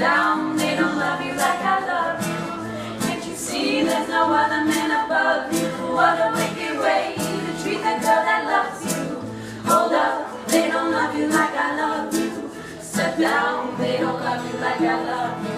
down, they don't love you like I love you. Can't you see there's no other man above you? What a wicked way to treat the girl that loves you. Hold up, they don't love you like I love you. Step down, they don't love you like I love you.